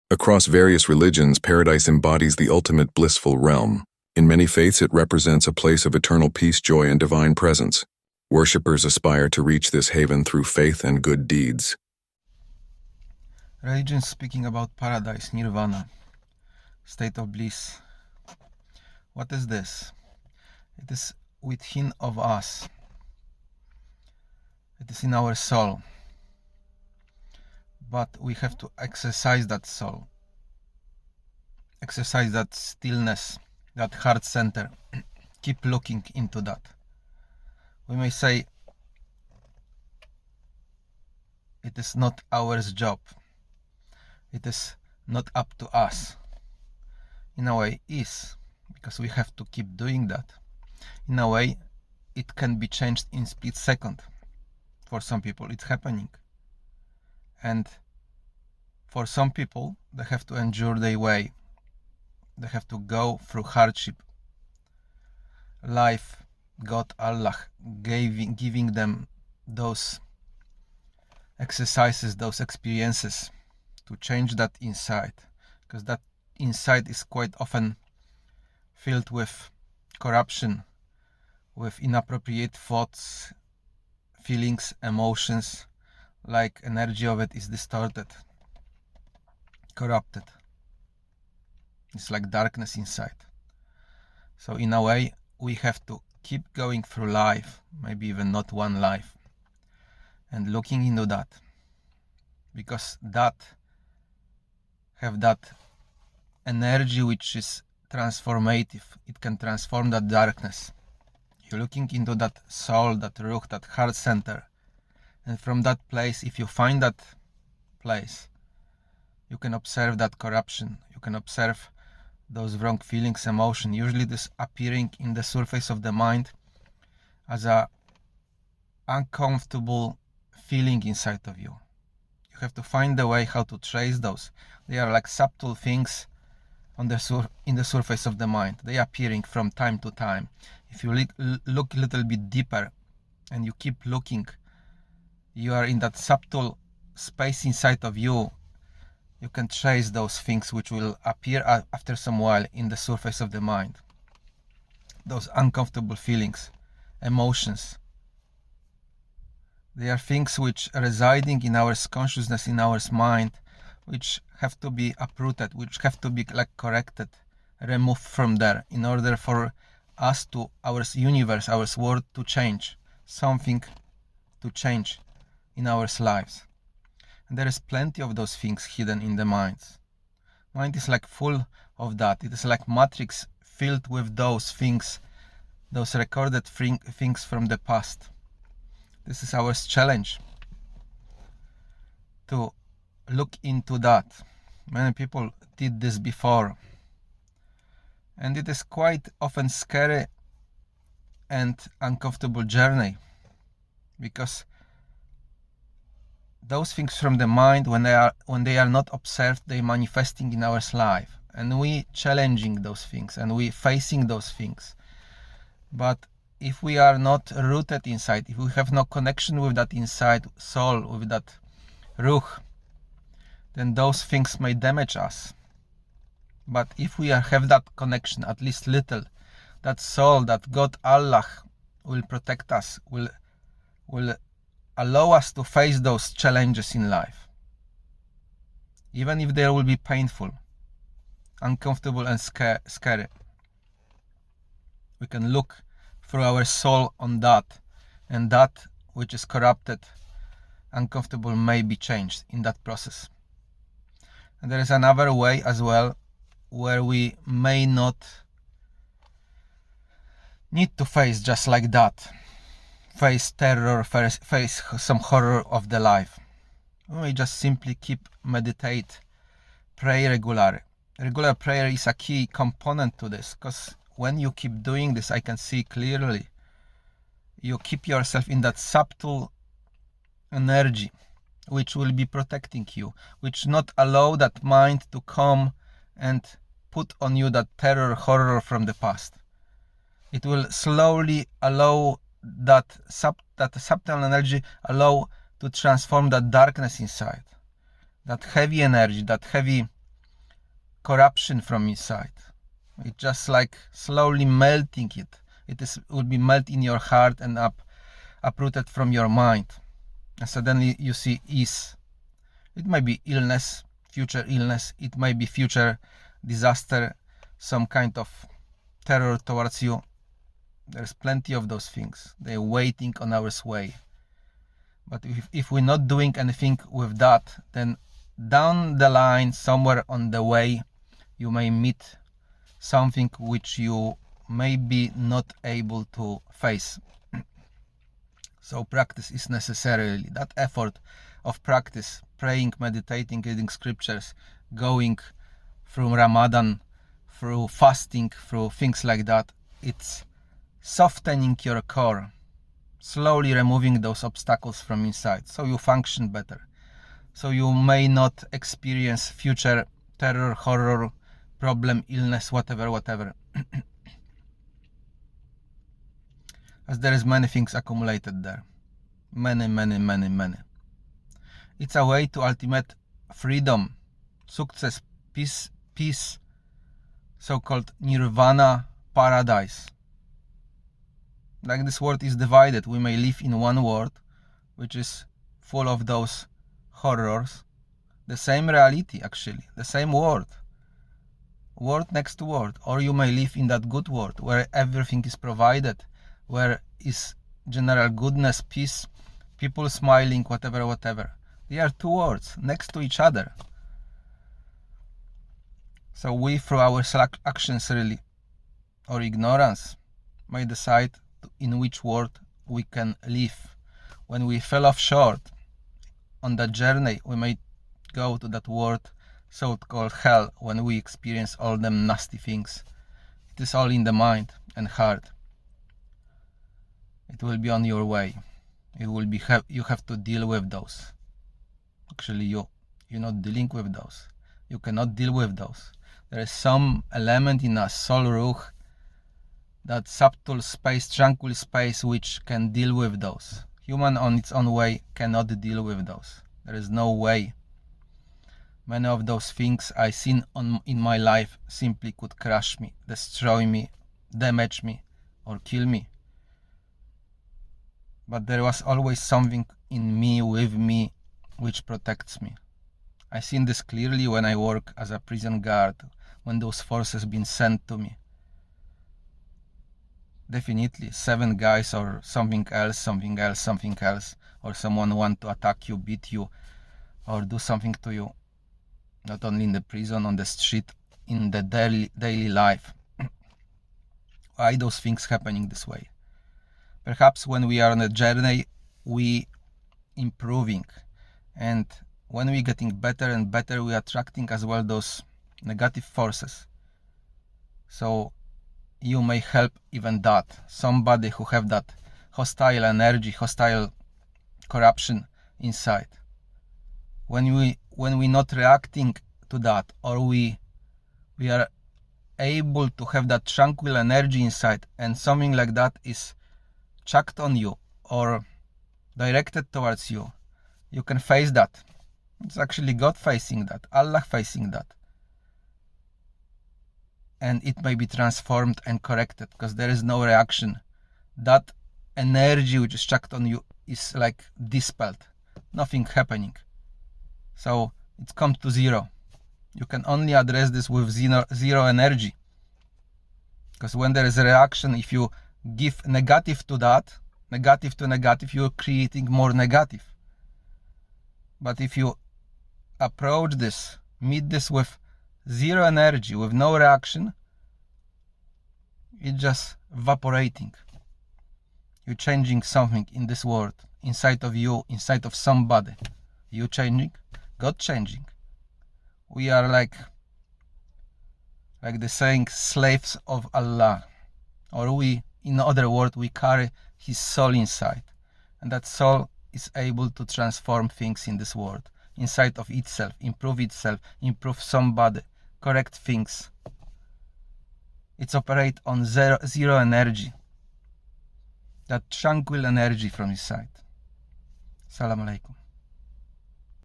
Across various religions, paradise embodies the ultimate blissful realm. In many faiths, it represents a place of eternal peace, joy, and divine presence. Worshippers aspire to reach this haven through faith and good deeds. Religions speaking about paradise, nirvana, state of bliss. What is this? It is within of us. It is in our soul. But we have to exercise that soul. Exercise that stillness, that heart center. Keep looking into that. We may say it is not our job. It is not up to us. In a way, it is, because we have to keep doing that. In a way, it can be changed in split second. For some people, it's happening. And for some people, they have to endure their way. They have to go through hardship. Life, God, Allah, giving them those exercises, those experiences to change that inside. Because that inside is quite often filled with corruption, with inappropriate thoughts, feelings, emotions, like energy of it is distorted, corrupted. It's like darkness inside. So in a way, we have to keep going through life, maybe even not one life, and looking into that, because that have that energy which is transformative. It can transform that darkness. You're looking into that soul, that ruh, that heart center, and from that place, if you find that place, you can observe that corruption. You can observe those wrong feelings, emotion. Usually this appearing in the surface of the mind as a uncomfortable feeling inside of you. You have to find a way how to trace those. They are like subtle things on the in the surface of the mind. They are appearing from time to time. If you look a little bit deeper and you keep looking, you are in that subtle space inside of you. You can trace those things which will appear after some while in the surface of the mind. Those uncomfortable feelings, emotions. They are things which are residing in our consciousness, in our mind, which have to be uprooted, which have to be like corrected, removed from there in order for us to, our universe, our world to change, something to change in our lives. And there is plenty of those things hidden in the minds. Mind is like full of that. It is like matrix filled with those things, those recorded things from the past. This is our challenge, to look into that. Many people did this before, and it is quite often scary and uncomfortable journey, because those things from the mind, when they are not observed, they manifesting in our life, and we challenging those things and we facing those things. But if we are not rooted inside, if we have no connection with that inside soul, with that ruh, then those things may damage us. But if we have that connection, at least little, that soul, that God, Allah, will protect us, will allow us to face those challenges in life. Even if they will be painful, uncomfortable and scary. We can look through our soul on that, and that which is corrupted, uncomfortable, may be changed in that process. And there is another way as well, where we may not need to face just like that, face terror, face some horror of the life. We just simply keep meditate, pray regularly. Regular prayer is a key component to this, because when you keep doing this, I can see clearly, you keep yourself in that subtle energy which will be protecting you, which not allow that mind to come and put on you that terror, horror from the past. It will slowly allow that subtle energy allow to transform that darkness inside, that heavy energy, that heavy corruption from inside. It's just like slowly melting it. Will be melt in your heart and uprooted from your mind. And suddenly you see ease. It might be illness, future illness. It might be future disaster, some kind of terror towards you. There's plenty of those things. They're waiting on our way. But if we're not doing anything with that, then down the line, somewhere on the way, you may meet something which you may be not able to face. So practice is necessarily that effort of practice, praying, meditating, reading scriptures, going through Ramadan, through fasting, through things like that. It's softening your core, slowly removing those obstacles from inside, so you function better, so you may not experience future terror, horror, problem, illness, whatever. As there is many things accumulated there, many. It's a way to ultimate freedom, success, peace, so-called nirvana, paradise. Like this world is divided, we may live in one world which is full of those horrors, the same reality actually, the same world next to world, or you may live in that good world where everything is provided, where is general goodness, peace, people smiling, whatever. They are two worlds next to each other. So we, through our actions really, or ignorance, may decide in which world we can live. When we fell off short on that journey, we may go to that world so-called hell, when we experience all them nasty things. It is all in the mind and heart. It will be on your way. You have to deal with those. Actually, you're not dealing with those. You cannot deal with those. There is some element in us, soul ruh, that subtle space, tranquil space, which can deal with those. Human on its own way cannot deal with those. There is no way. Many of those things I seen in my life simply could crush me, destroy me, damage me, or kill me. But there was always something in me, with me, which protects me. I seen this clearly when I work as a prison guard, when those forces been sent to me. Definitely 7 guys or something else, or someone want to attack you, beat you, or do something to you. Not only in the prison, on the street, in the daily life. Why those things happening this way? Perhaps when we are on a journey, we improving, and when we getting better and better, we attracting as well those negative forces. So you may help even that, somebody who have that hostile energy, hostile corruption inside. When we not reacting to that, or we are able to have that tranquil energy inside, and something like that is chucked on you or directed towards you, you can face that. It's actually God facing that, Allah facing that. And it may be transformed and corrected, because there is no reaction. That energy which is chucked on you is like dispelled, nothing happening. So it's come to zero. You can only address this with zero energy. Because when there is a reaction, if you give negative to that, negative to negative, you're creating more negative. But if you approach this, meet this with zero energy, with no reaction, it's just evaporating. You're changing something in this world, inside of you, inside of somebody. You changing, God changing. We are like the saying, slaves of Allah. Or we, in other words, we carry His soul inside. And that soul is able to transform things in this world, inside of itself, improve somebody, correct things. It's operate on zero energy. That tranquil energy from inside. Assalamu alaikum.